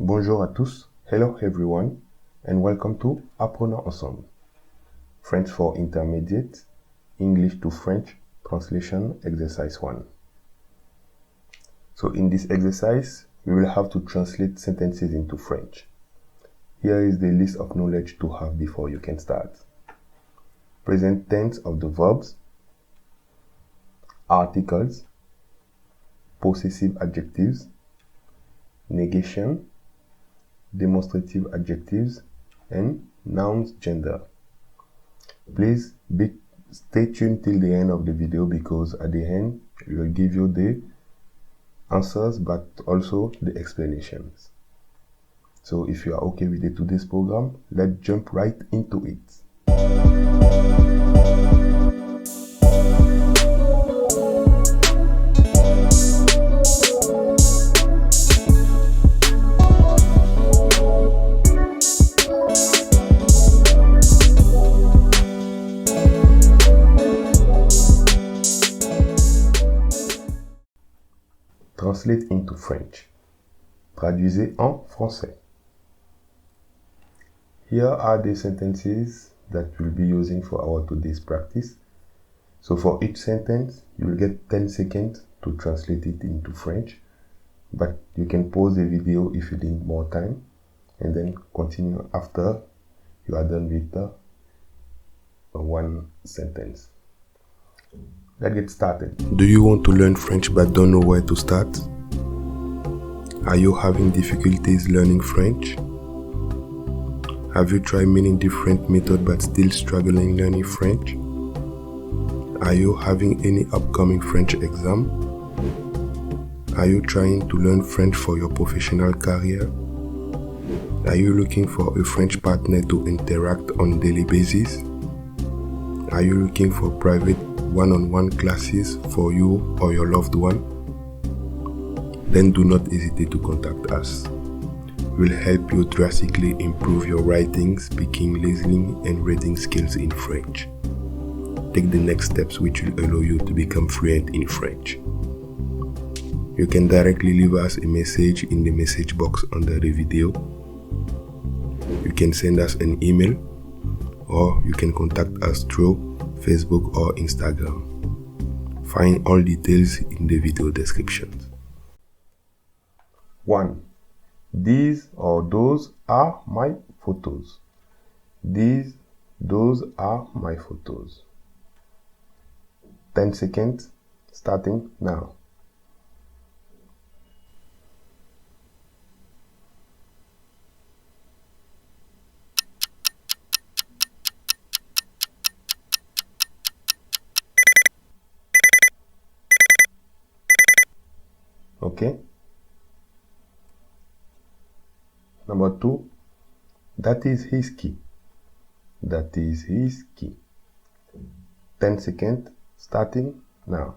Bonjour à tous, hello everyone, and welcome to Apprenons Ensemble. French for Intermediate, English to French, Translation Exercise 1. So in this exercise, we will have to translate sentences into French. Here is the list of knowledge to have before you can start. Present tense of the verbs, articles, possessive adjectives, negation, demonstrative adjectives, and nouns gender. Please stay tuned till the end of the video because at the end we will give you the answers but also the explanations. So if you are okay with today's program, let's jump right into it. Translate into French. Traduisez en français. Here are the sentences that we'll be using for our today's practice. So for each sentence, you will get 10 seconds to translate it into French, but you can pause the video if you need more time and then continue after you are done with the one sentence. Let's get started. Do you want to learn French but don't know where to start? Are you having difficulties learning French? Have you tried many different methods but still struggling learning French? Are you having any upcoming French exam? Are you trying to learn French for your professional career? Are you looking for a French partner to interact on a daily basis? Are you looking for private one-on-one classes for you or your loved one? Then do not hesitate to contact us. We'll help you drastically improve your writing, speaking, listening, and reading skills in French. Take the next steps which will allow you to become fluent in French. You can directly leave us a message in the message box under the video. You can send us an email, or you can contact us through Facebook or Instagram. Find all details in the video description. 1. These or those are my photos. Those are my photos. 10 seconds, starting now. Okay. Number 2, that is his key. That is his key. 10 seconds, starting now.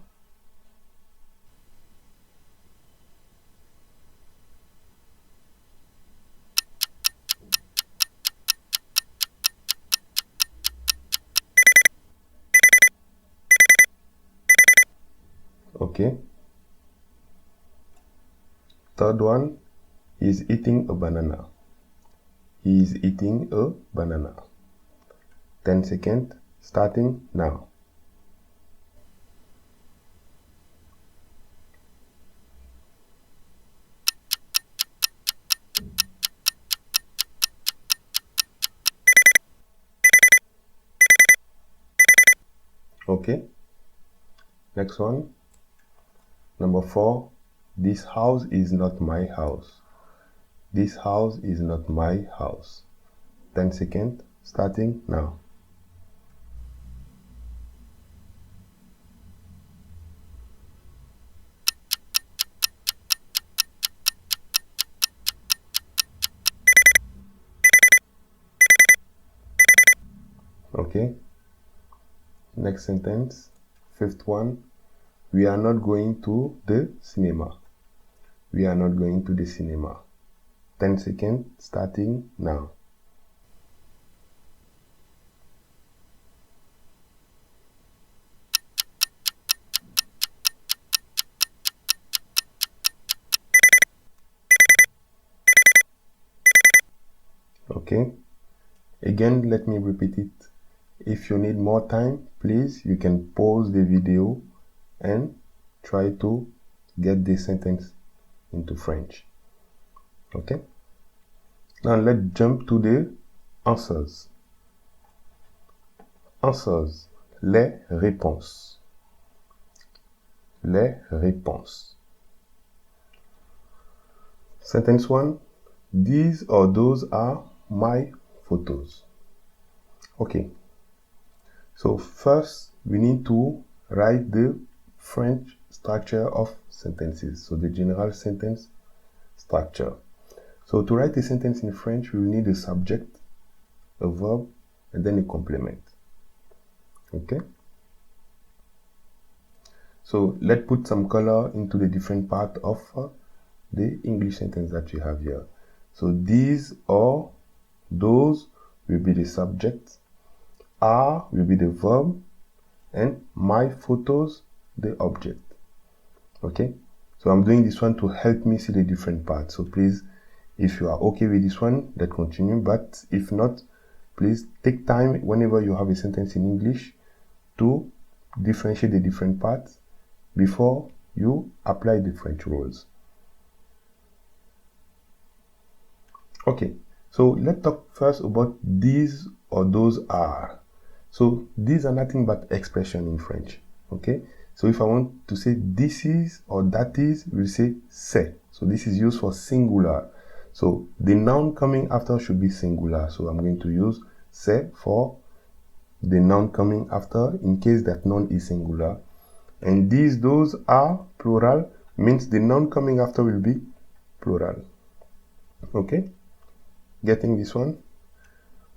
Okay. Third one, is eating a banana. He is eating a banana. 10 seconds, starting now. Okay. Next one. Number 4, this house is not my house. This house is not my house. 10 seconds, starting now. Okay. Next sentence. 5th one. We are not going to the cinema. We are not going to the cinema. 10 seconds, starting now. Okay, again, let me repeat it. If you need more time, please, you can pause the video and try to get this sentence into French. Okay, now let's jump to the answers. Answers, les réponses. Les réponses. Sentence 1, these or those are my photos. Okay, so first we need to write the French structure of sentences, so the general sentence structure. So to write a sentence in French, we will need a subject, a verb, and then a complement. Okay, so let's put some color into the different part of the English sentence that you have here. So these or those will be the subject, are will be the verb, and my photos the object. Okay, so I'm doing this one to help me see the different parts. So please, if you are okay with this one, let's continue. But if not, please take time whenever you have a sentence in English to differentiate the different parts before you apply the French rules. Okay, so let's talk first about these or those are. So these are nothing but expression in French. Okay, so if I want to say this is or that is, we'll say c'est. So this is used for singular. So the noun coming after should be singular. So I'm going to use c'est for the noun coming after in case that noun is singular. And these, those are plural, means the noun coming after will be plural. Okay, getting this one?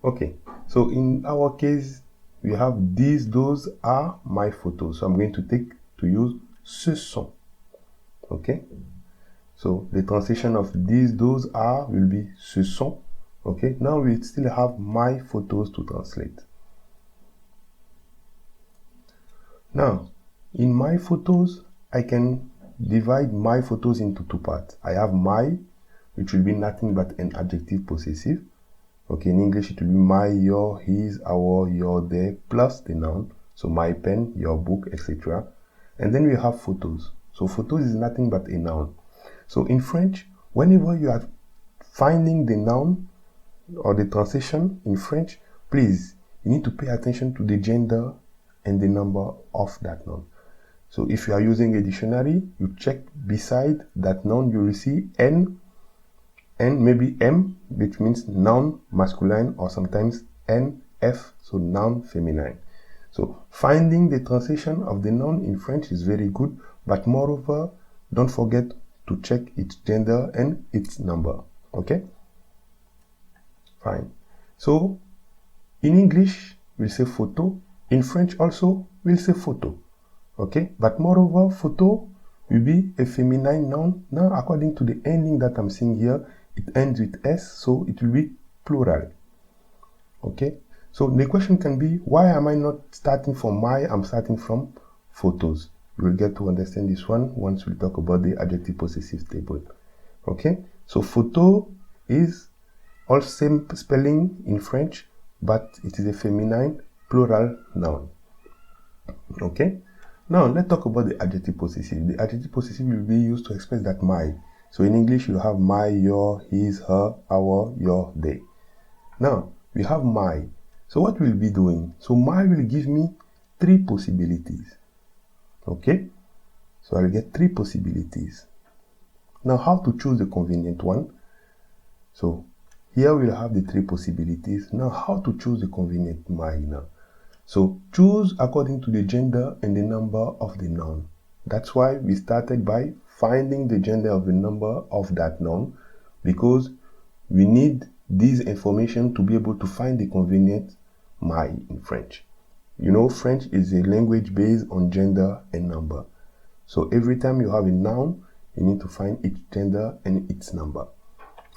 Okay, so in our case, we have these, those are my photos. So I'm going to use ce sont. Okay, so the translation of these, those are will be ce sont. Okay, now we still have my photos to translate. Now, in my photos, I can divide my photos into two parts. I have my, which will be nothing but an adjective possessive. Okay, in English it will be my, your, his, our, your, their, plus the noun. So my pen, your book, etc. And then we have photos. So photos is nothing but a noun. So in French, whenever you are finding the noun or the translation in French, please, you need to pay attention to the gender and the number of that noun. So if you are using a dictionary, you check beside that noun, you will see N and maybe M, which means noun masculine, or sometimes NF, so noun feminine. So finding the translation of the noun in French is very good, but moreover, don't forget to check its gender and its number. Okay? Fine. So in English, we'll say photo. In French also, we'll say photo. Okay? But moreover, photo will be a feminine noun. Now, according to the ending that I'm seeing here, it ends with S, so it will be plural. Okay? So the question can be, why am I not starting from my, I'm starting from photos? You will get to understand this one once we talk about the adjective possessive table. Okay? So photo is all same spelling in French, but it is a feminine plural noun. Okay? Now let's talk about the adjective possessive. The adjective possessive will be used to express that my. So in English, you have my, your, his, her, our, your, they. Now, we have my. So what we'll be doing? So my will give me three possibilities. Okay? So I'll get three possibilities. Now, how to choose the convenient one? So here we'll have the three possibilities. Now, how to choose the convenient my now? So choose according to the gender and the number of the noun. That's why we started by finding the gender of the number of that noun, because we need this information to be able to find the convenient my in French. You know, French is a language based on gender and number. So every time you have a noun, you need to find its gender and its number.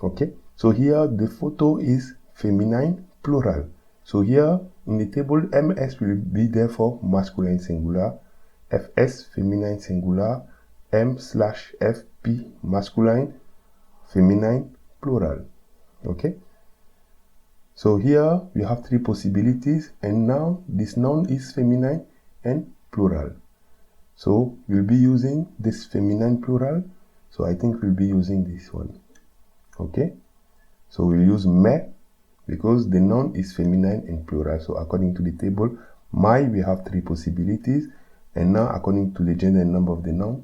Okay? So here the photo is feminine plural. So here in the table, MS will be there for masculine singular, FS feminine singular, M/FP masculine, feminine plural. Okay? So here we have three possibilities, and now this noun is feminine and plural. So we'll be using this feminine plural. So I think we'll be using this one. Okay? So we'll use me because the noun is feminine and plural. So according to the table, my, we have three possibilities. And now according to the gender and number of the noun,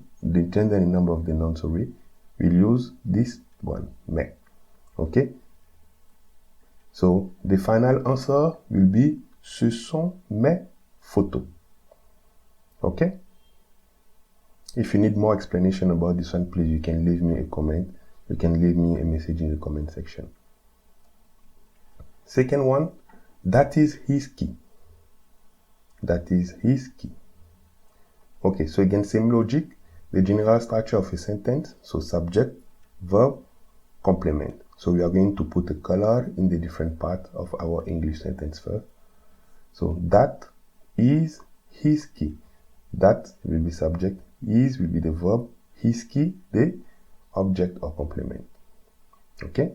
we'll use this one, me. Okay? So the final answer will be ce sont mes photos. Okay? If you need more explanation about this one, please, you can leave me a comment. You can leave me a message in the comment section. Second one, that is his key. That is his key. Okay, so again, same logic. The general structure of a sentence. So subject, verb, complement. So we are going to put a color in the different part of our English sentence first. So that is his key. That will be subject, is will be the verb, his key, the object or complement. Okay?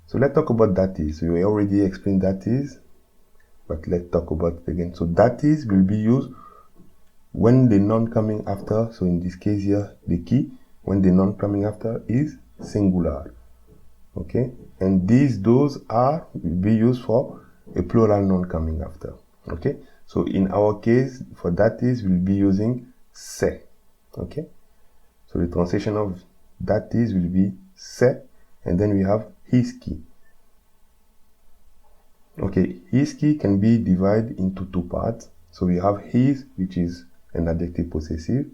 So let's talk about that is. We already explained that is, but let's talk about it again. So that is will be used when the noun coming after, so in this case here, the key, when the noun coming after is singular. Okay? And those are will be used for a plural noun coming after. Okay? So in our case, for that is, we'll be using c'est. Okay? So the translation of that is will be c'est, and then we have his key. Okay, his key can be divided into two parts. So we have his, which is an adjective possessive,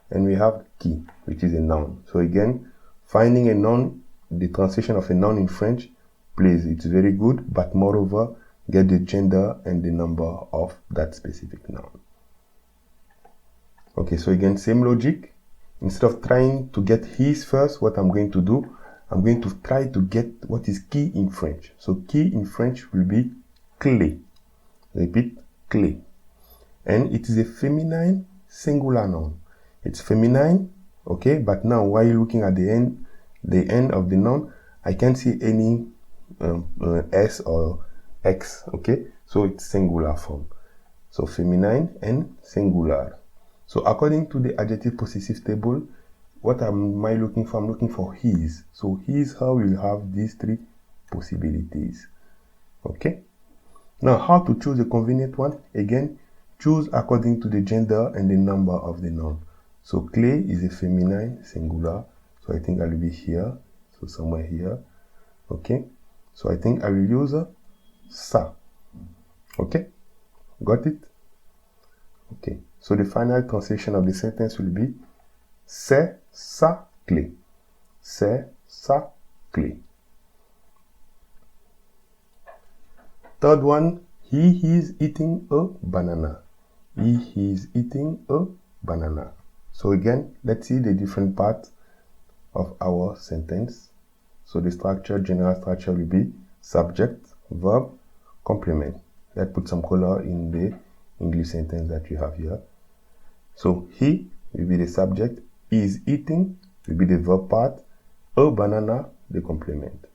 and we have key, which is a noun. So again, finding a noun, the translation of a noun in French, please, it's very good, but moreover, get the gender and the number of that specific noun. Okay, so again, same logic. Instead of trying to get his first, what I'm going to do, I'm going to try to get what is key in French. So key in French will be clé. Repeat, clé. And it is a feminine singular noun. It's feminine, okay, but now while looking at the end of the noun, I can't see any S or X, okay? So it's singular form. So feminine and singular. So according to the adjective possessive table, what am I looking for? I'm looking for his. So his, how will have these three possibilities. Okay? Now, how to choose a convenient one? Again, choose according to the gender and the number of the noun. So clé is a feminine singular. So I think I'll be here. So somewhere here. Okay? So I think I will use ça. Okay? Got it? Okay. So the final translation of the sentence will be c'est sa clé. C'est sa clé. Third one, he is eating a banana. He is eating a banana. So again, let's see the different parts of our sentence. So the structure, general structure will be subject, verb, complement. Let's put some color in the English sentence that you have here. So he will be the subject, is eating will be the verb part, a banana the complement.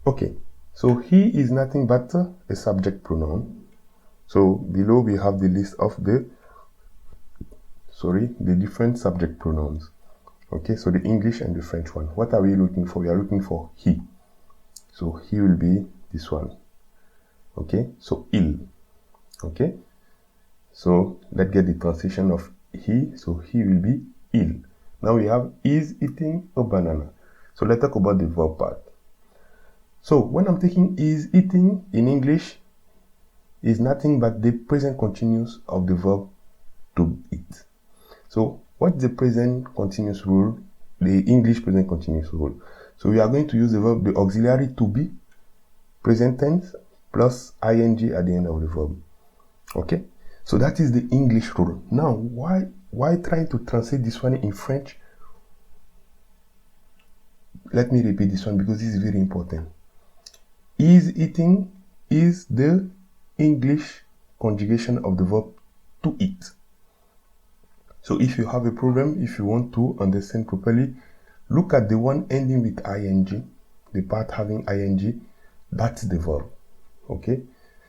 Okay, so he is nothing but a subject pronoun. So below we have the list of the different subject pronouns. Okay, so the English and the French one. What are we looking for? We are looking for he. So he will be this one. Okay, so il. Okay, so let's get the translation of he. So he will be il. Now we have is eating a banana. So let's talk about the verb part. So when I'm taking is eating in English, is nothing but the present continuous of the verb to eat. So what's the present continuous rule? The English present continuous rule. So we are going to use the verb, the auxiliary to be, present tense, plus ing at the end of the verb. Okay? So that is the English rule. Now, why trying to translate this one in French? Let me repeat this one because this is very important. Is eating is the English conjugation of the verb to eat. So if you have a problem, if you want to understand properly, look at the one ending with ing, the part having ing, that's the verb. Okay?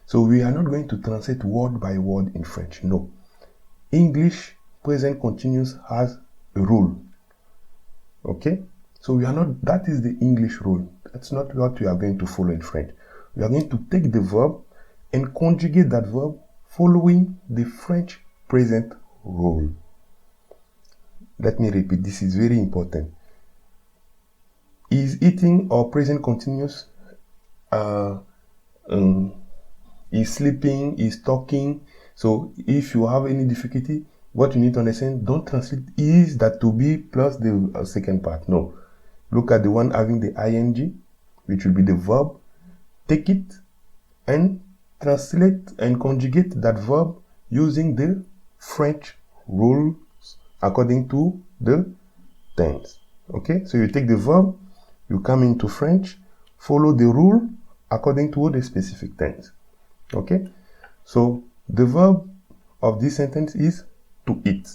So we are not going to translate word by word in French. No. English present continuous has a rule. Okay? So we are not, that is the English rule. That's not what we are going to follow in French. We are going to take the verb and conjugate that verb following the French present rule. Let me repeat, this is very important. Is eating or present continuous? Is sleeping, is talking. So if you have any difficulty, what you need to understand, don't translate is that to be plus the second part. No. Look at the one having the ing, which will be the verb. Take it and translate and conjugate that verb using the French rules according to the tense. Okay, so you take the verb, you come into French, follow the rule according to the specific tense. Okay, so the verb of this sentence is to eat.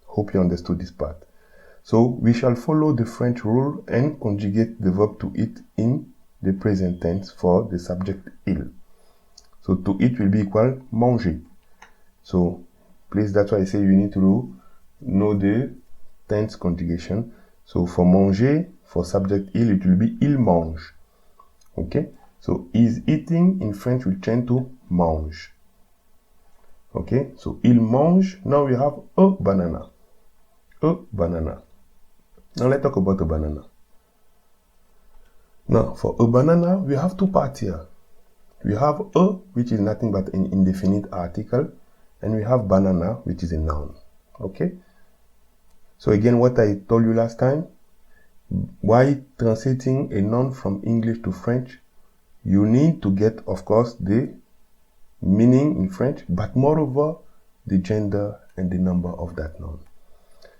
Hope you understood this part. So we shall follow the French rule and conjugate the verb to eat in the present tense for the subject il. So to eat will be equal manger. So please, that's why I say you need to know the tense conjugation. So for manger, for subject il, it will be il mange. Okay, so is eating in French will change to mange. Okay, so il mange. Now we have a banana. A banana. Now let's talk about a banana. Now for a banana, we have two parts here. We have a, which is nothing but an indefinite article, and we have banana, which is a noun. Okay, so again, what I told you last time, why translating a noun from English to French, you need to get, of course, the meaning in French, but moreover, the gender and the number of that noun.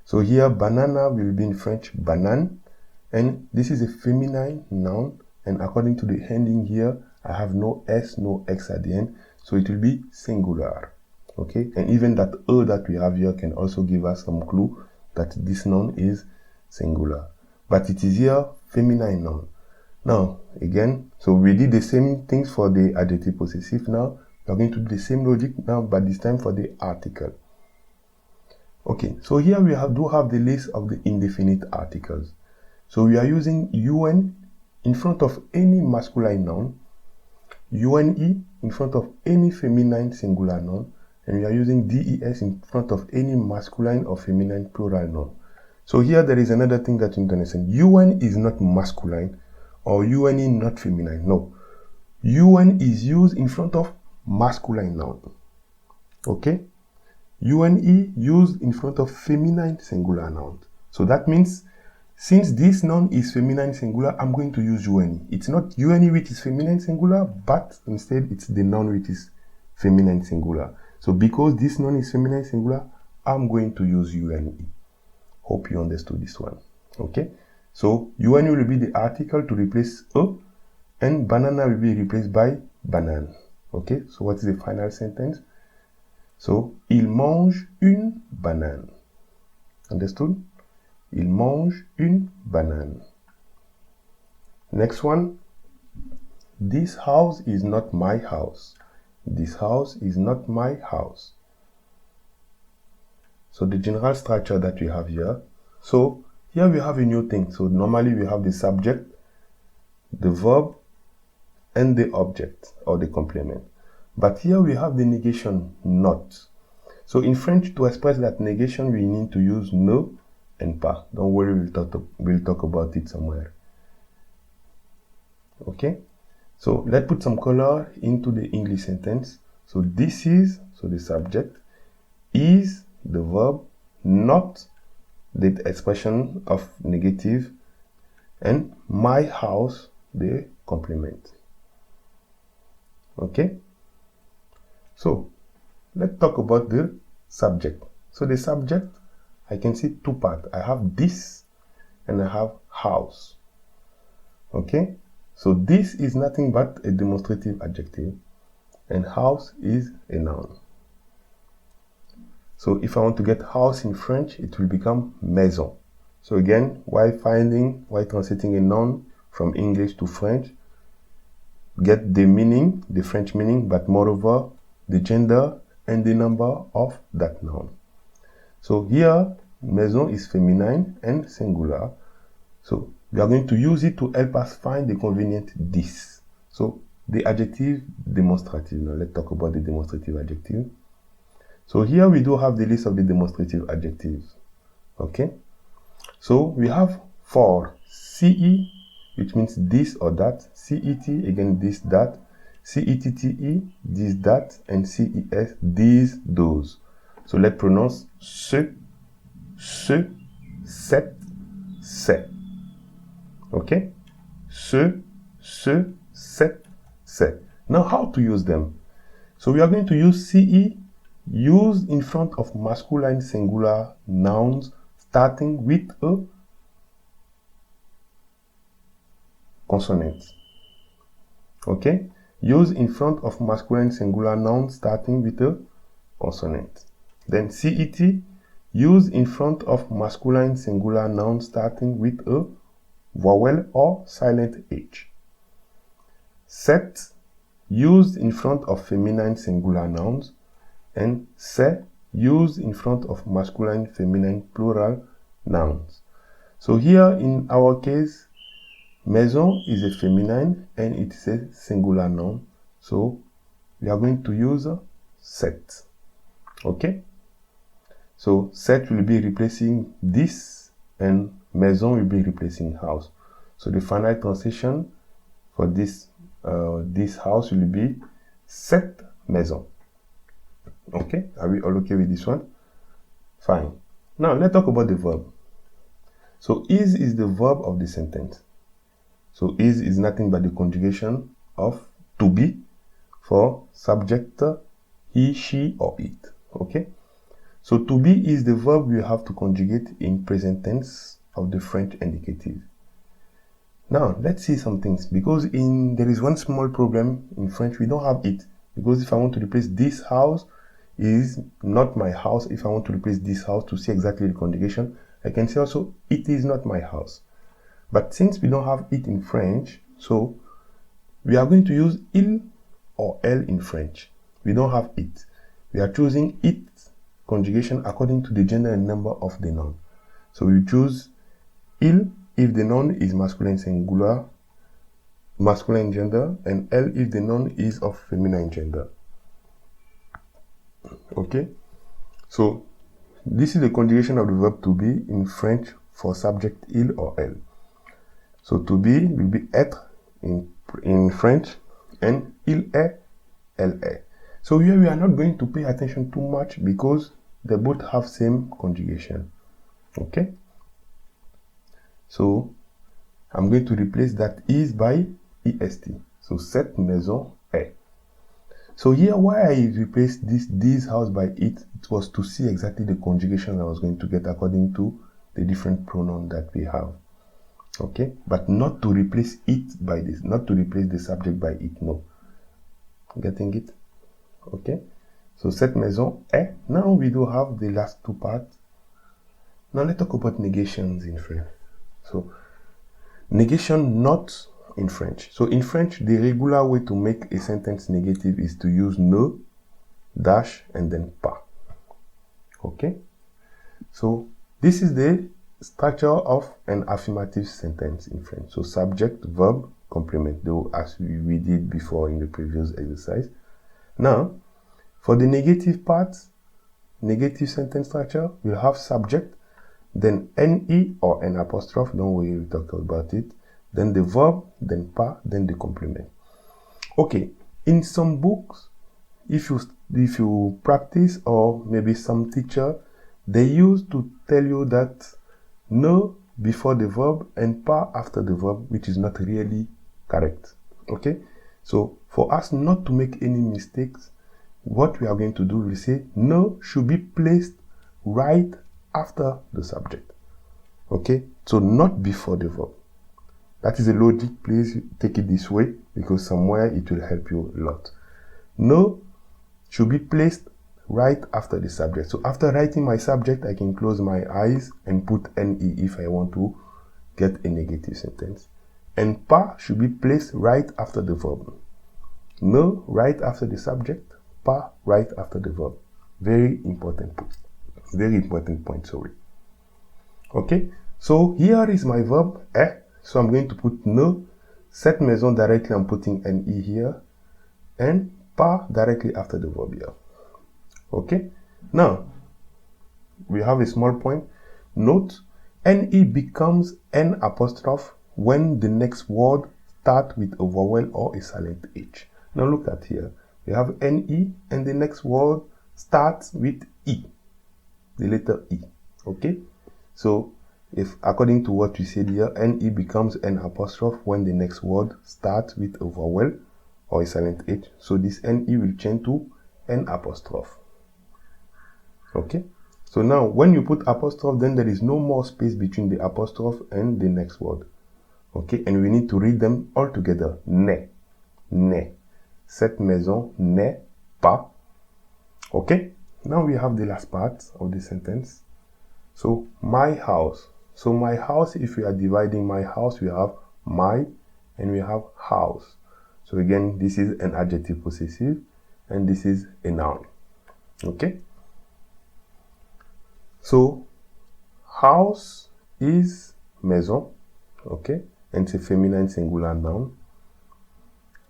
So here, banana will be in French, banane, and this is a feminine noun, and according to the ending here, I have no S, no X at the end, so it will be singular. Okay, and even that E that we have here can also give us some clue that this noun is singular. But it is here feminine noun. Now, again, so we did the same things for the adjective possessive. Now, we are going to do the same logic now, but this time for the article. Okay, so here we do have the list of the indefinite articles. So we are using UN in front of any masculine noun, UNE in front of any feminine singular noun, and we are using DES in front of any masculine or feminine plural noun. So here there is another thing that you need to understand. UN is not masculine or UNE not feminine. No. UN is used in front of masculine noun. Okay? UNE used in front of feminine singular noun. So that means since this noun is feminine singular, I'm going to use UNE. It's not UNE which is feminine singular, but instead it's the noun which is feminine singular. So because this noun is feminine singular, I'm going to use UNE. Hope you understood this one. Okay? So UNE will be the article to replace a, and banana will be replaced by banane. Okay? So what is the final sentence? So, il mange une banane. Understood? Il mange une banane. Next one. This house is not my house. This house is not my house. So the general structure that we have here. So here we have a new thing. So normally we have the subject, the verb, and the object or the complement. But here we have the negation not. So in French, to express that negation, we need to use ne and pas. Don't worry, we'll talk about it somewhere. Okay? So let's put some color into the English sentence. So this is, so the subject, is the verb, not the expression of negative, and my house, the complement. Okay? So, let's talk about the subject. So the subject, I can see two parts. I have this and I have house. Okay? So this is nothing but a demonstrative adjective and house is a noun. So if I want to get house in French, it will become maison. So again, why translating a noun from English to French, get the meaning, the French meaning, but moreover, the gender and the number of that noun. So here, maison is feminine and singular. So we are going to use it to help us find the convenient this. So the adjective demonstrative. Now let's talk about the demonstrative adjective. So here we do have the list of the demonstrative adjectives. Okay. So we have for CE, which means this or that, CET, again this, that, CETTE, this, that, and CES, these, those. So let's pronounce ce, cette, c'est. Okay? Ce, cette, c'est. Now how to use them? So we are going to use CE used in front of masculine singular nouns starting with a consonant. Okay? Use in front of masculine singular nouns starting with a consonant. Then CET, use in front of masculine singular nouns starting with a vowel or silent H. Set, used in front of feminine singular nouns, and c'est, used in front of masculine feminine plural nouns. So here in our case, maison is a feminine and it is a singular noun. So we are going to use set. Okay? So set will be replacing this and maison will be replacing house. So the final translation for this house will be cette maison. Okay, are we all okay with this one? Fine. Now let's talk about the verb. So is the verb of the sentence. So is nothing but the conjugation of to be for subject he, she, or it. Okay. So to be is the verb we have to conjugate in present tense of the French indicative. Now let's see some things, because there is one small problem in French. We don't have it, because if I want to replace this house is not my house, if I want to replace this house to see exactly the conjugation, I can say also it is not my house. But since we don't have it in French, so we are going to use il or elle in French. We don't have it. We are choosing it conjugation according to the gender and number of the noun. So we choose il if the noun is masculine singular, masculine gender, and elle if the noun is of feminine gender. Okay, so this is the conjugation of the verb to be in French for subject il or elle. So to be will be être in French, and il est, elle est. So here we are not going to pay attention too much because they both have same conjugation. Okay, so I'm going to replace that is by est. So cette maison est. So here, why I replaced this house by it was to see exactly the conjugation I was going to get according to the different pronouns that we have. Okay, but not to replace it by this, not to replace the subject by it, no. Getting it? Okay, so cette maison est. Now we do have the last two parts. Now let's talk about negations in French. So negation not in French. So in French, the regular way to make a sentence negative is to use ne, dash, and then pas. Okay? So this is the structure of an affirmative sentence in French. So subject, verb, complement, though as we did before in the previous exercise. Now, for the negative parts, negative sentence structure, we'll have subject, then ne or an apostrophe, don't worry, we talked about it, then the verb, then pas, then the complement. Okay, in some books, if you practice, or maybe some teacher, they used to tell you that no before the verb and pas after the verb, which is not really correct. Okay, so for us not to make any mistakes, what we are going to do, we say no should be placed right after the subject. Okay, so not before the verb. That is the logic. Please take it this way, because somewhere it will help you a lot. No should be placed right after the subject. So after writing my subject, I can close my eyes and put ne if I want to get a negative sentence. and pas should be placed right after the verb. Ne right after the subject, pas right after the verb. Very important point, sorry. Okay, so here is my verb, so I'm going to put ne, cette maison directly, I'm putting ne here, and pas directly after the verb here. Okay, now we have a small point. Note, ne becomes n apostrophe when the next word starts with a vowel or a silent H. Now look at here. We have ne and the next word starts with e, the letter e. Okay, so if according to what we said here, ne becomes n apostrophe when the next word starts with a vowel or a silent H. So this ne will change to n apostrophe. Okay, so now when you put apostrophe, then there is no more space between the apostrophe and the next word. Okay, and we need to read them all together. Ne, ne. Cette maison n'est pas. Okay, now we have the last part of the sentence. So my house. So my house, if we are dividing my house, we have my and we have house. So again, this is an adjective possessive and this is a noun. Okay, so house is maison. Okay, and it's a feminine singular noun.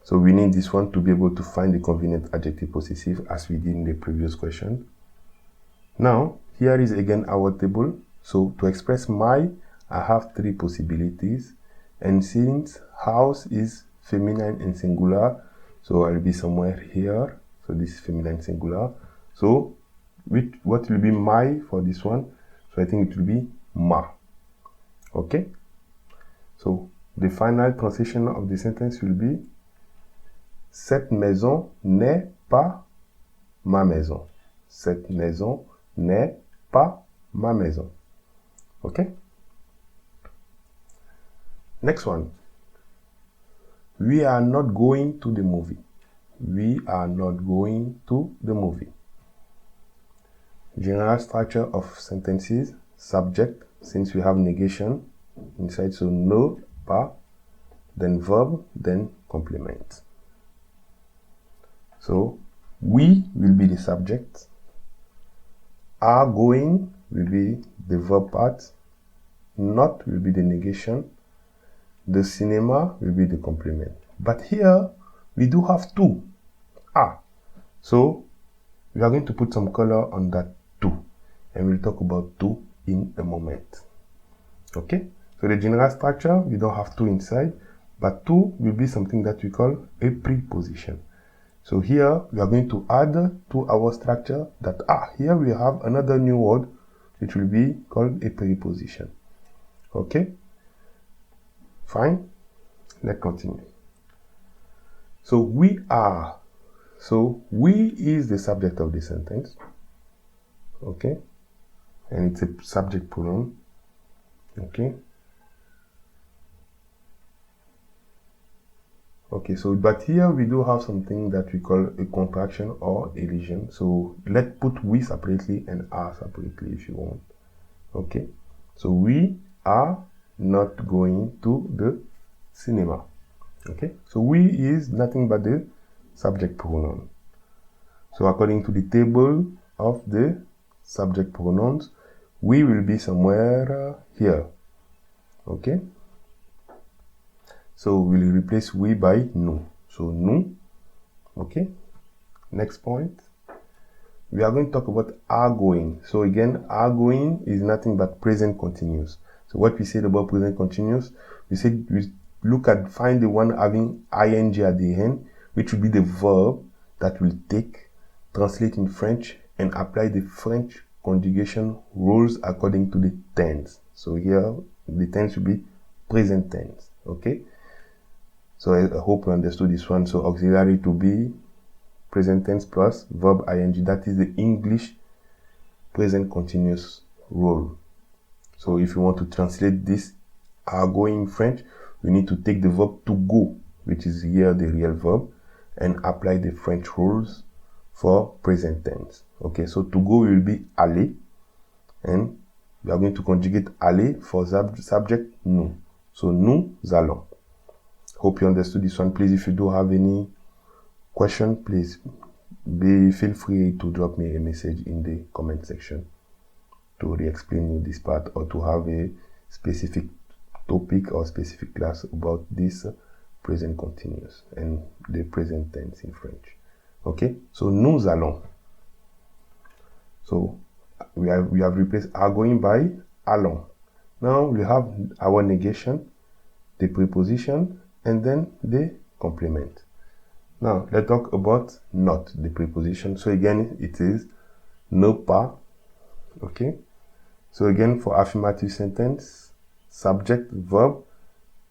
So we need this one to be able to find the convenient adjective possessive as we did in the previous question. Now, here is again our table. So to express my, I have three possibilities. And since house is feminine and singular, so I'll be somewhere here. So this is feminine singular. So what will be my for this one? So I think it will be ma. Okay? So the final translation of the sentence will be cette maison n'est pas ma maison. Cette maison n'est pas ma maison. Okay? Next one. We are not going to the movie. We are not going to the movie. General structure of sentences. Subject, since we have negation inside, so ne, pas, then verb, then complement. So, we will be the subject. Are going will be the verb part. Not will be the negation. The cinema will be the complement. But here, we do have two. So, we are going to put some color on that two. And we'll talk about two in a moment. Okay? So, the general structure, we don't have two inside. But two will be something that we call a preposition. So here we are going to add to our structure that here we have another new word which will be called a preposition. Okay? Fine? Let's continue. So we are. So we is the subject of the sentence. Okay? And it's a subject pronoun. Okay? Okay, so but here we do have something that we call a contraction or elision. So let's put we separately and are separately if you want. Okay, so we are not going to the cinema. Okay, so we is nothing but the subject pronoun. So according to the table of the subject pronouns, we will be somewhere here. Okay. So we'll replace we by nous. So nous. Okay. Next point. We are going to talk about are going. So again, are going is nothing but present continuous. So what we said about present continuous, we said we find the one having ing at the end, which will be the verb that will take, translate in French, and apply the French conjugation rules according to the tense. So here the tense will be present tense. Okay. So I hope you understood this one. So auxiliary to be, present tense plus verb ing. That is the English present continuous rule. So if you want to translate this are going in French, we need to take the verb to go, which is here the real verb, and apply the French rules for present tense. Okay, so to go will be aller, and we are going to conjugate aller for subject nous. So nous allons. Hope you understood this one. Please, if you do have any question, please feel free to drop me a message in the comment section to re-explain you this part, or to have a specific topic or specific class about this present continuous and the present tense in French. Okay, so nous allons. So we have replaced are going by allons. Now we have our negation, the preposition, and then the complement. Now let's talk about not, the preposition. So again, it is ne pas. Okay, so again, for affirmative sentence, subject, verb,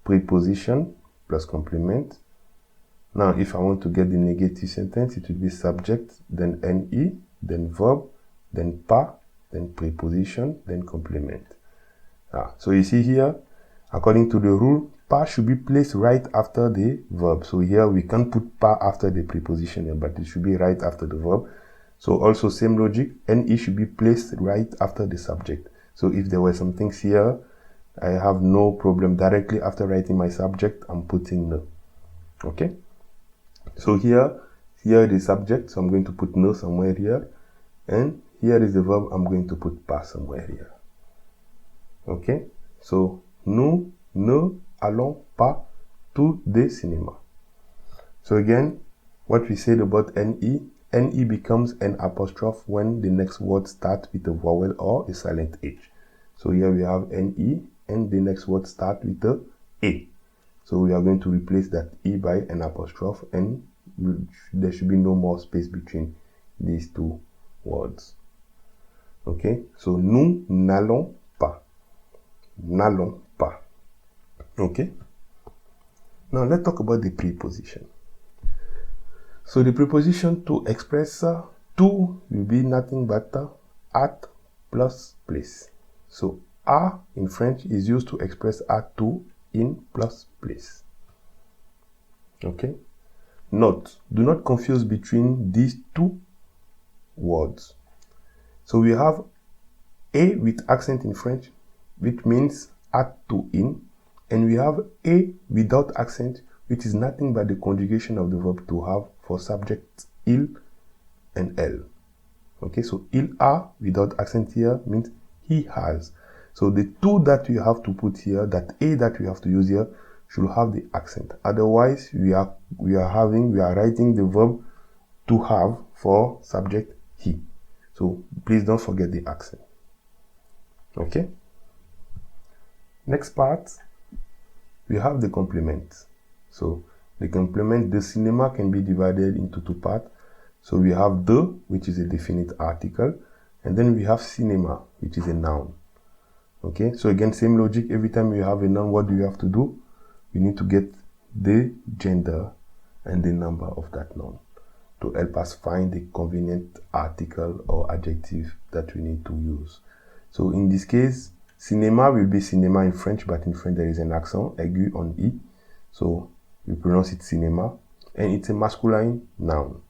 preposition plus complement. Now if I want to get the negative sentence, it will be subject, then ne, then verb, then pas, then preposition, then complement. So you see here, according to the rule, pas should be placed right after the verb. So here we can't put pas after the preposition here, but it should be right after the verb. So also same logic, ne should be placed right after the subject. So if there were some things here, I have no problem. Directly after writing my subject, I'm putting ne. Okay? So here the subject, so I'm going to put ne somewhere here. And here is the verb, I'm going to put pas somewhere here. Okay? So, nous ne allons pas to the cinema. So again, what we said about ne becomes an apostrophe when the next word starts with a vowel or a silent H. So here we have ne, and the next word starts with a A. So we are going to replace that E by an apostrophe, and there should be no more space between these two words. Okay, so nous n'allons pas. N'allons pas. Okay, now let's talk about the preposition. So the preposition to express to will be nothing but at plus place. So a in French is used to express at, to, in plus place. Okay, note, do not confuse between these two words. So we have a with accent in French, which means at, to, in, and we have a without accent, which is nothing but the conjugation of the verb to have for subjects il and elle. Okay, so il a without accent here means he has. So the two that we have to put here, that a that we have to use here, should have the accent. Otherwise, we are writing the verb to have for subject he. So please don't forget the accent. Okay. Next part, we have the complement. So the complement, the cinema can be divided into two parts. So we have the, which is a definite article, and then we have cinema, which is a noun. Okay, so again, same logic. Every time you have a noun, what do you have to do? You need to get the gender and the number of that noun to help us find the convenient article or adjective that we need to use. So in this case, cinema will be cinema in French, but in French there is an accent aigu on I. So we pronounce it cinema, and it's a masculine noun.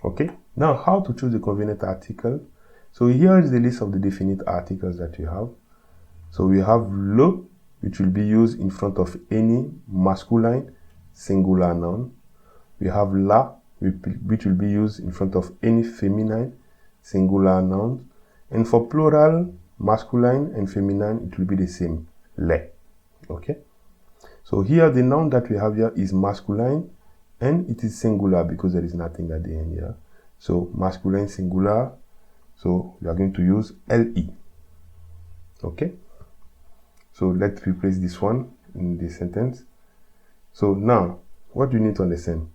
Okay, now how to choose the convenient article? So here is the list of the definite articles that we have. So we have le, which will be used in front of any masculine singular noun. We have la, which will be used in front of any feminine singular noun. And for plural, masculine and feminine, it will be the same, le. Okay. So here, the noun that we have here is masculine, and it is singular because there is nothing at the end here. So masculine singular, so we are going to use le. Okay. So let's replace this one in the sentence. So now, what do you need to understand?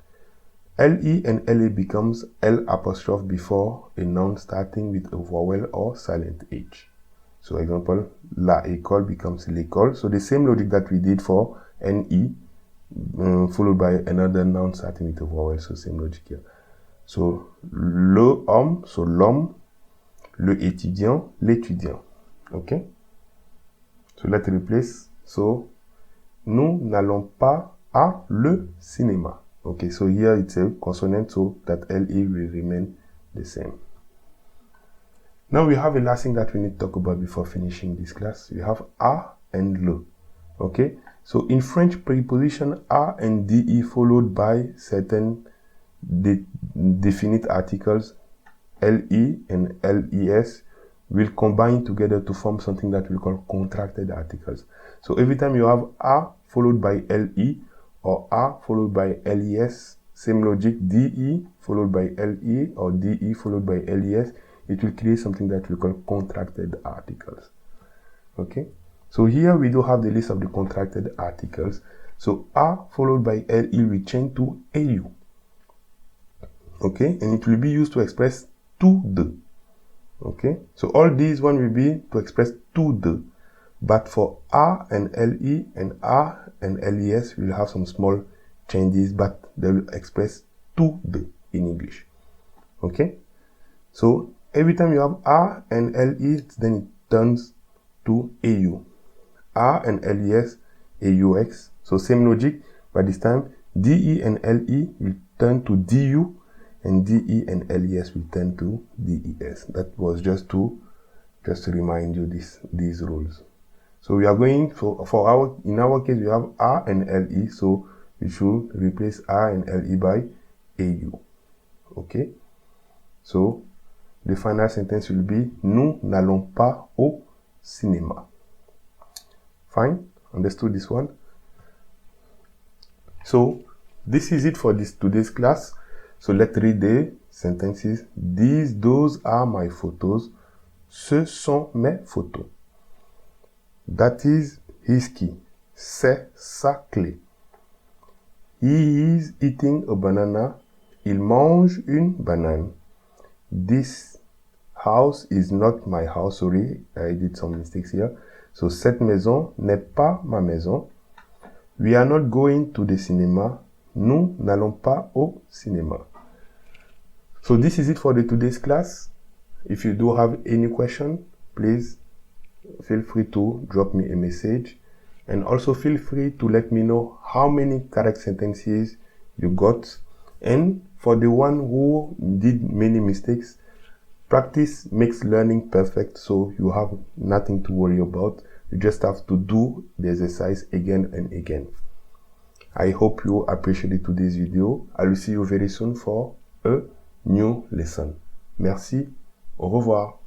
Le and la becomes L apostrophe before a noun starting with a vowel or silent H. So example, la école becomes l'école. So the same logic that we did for ne, followed by another noun starting with a vowel. So same logic here. So le homme, so l'homme, le étudiant, l'étudiant. Okay. So let's replace. So nous n'allons pas à le cinéma. Okay, so here it's a consonant, so that LE will remain the same. Now we have a last thing that we need to talk about before finishing this class. We have a and le. Okay, So in French, preposition a and de followed by certain definite articles le and les will combine together to form something that we call contracted articles. So every time you have a followed by le or a followed by les, same logic, de followed by le or de followed by les, it will create something that we call contracted articles. Okay, so here we do have the list of the contracted articles. So a followed by le will change to au. Okay, and it will be used to express to the. Okay, so all these one will be to express to the, but for a and le and a and les will have some small changes, but they will express to the in English. Okay, so every time you have a and le, then it turns to au. A and les, aux. So same logic, but this time de and le will turn to du, and de and les will turn to des. That was just to remind you these rules. So we are going in our case we have a and le, so we should replace a and le by au. Okay, so the final sentence will be nous n'allons pas au cinéma. Fine, understood this one? So this is it for today's class. So let's read the sentences. Those are my photos. Ce sont mes photos. That is his key. C'est sa clé. He is eating a banana. Il mange une banane. This house is not my house. Sorry, I did some mistakes here. So cette maison n'est pas ma maison. We are not going to the cinema. Nous n'allons pas au cinéma. So this is it for today's class. If you do have any question, please feel free to drop me a message. And also feel free to let me know how many correct sentences you got. And for the one who did many mistakes, practice makes learning perfect, so you have nothing to worry about. You just have to do the exercise again and again. I hope you appreciated today's video. I will see you very soon for a new lesson. Merci. Au revoir.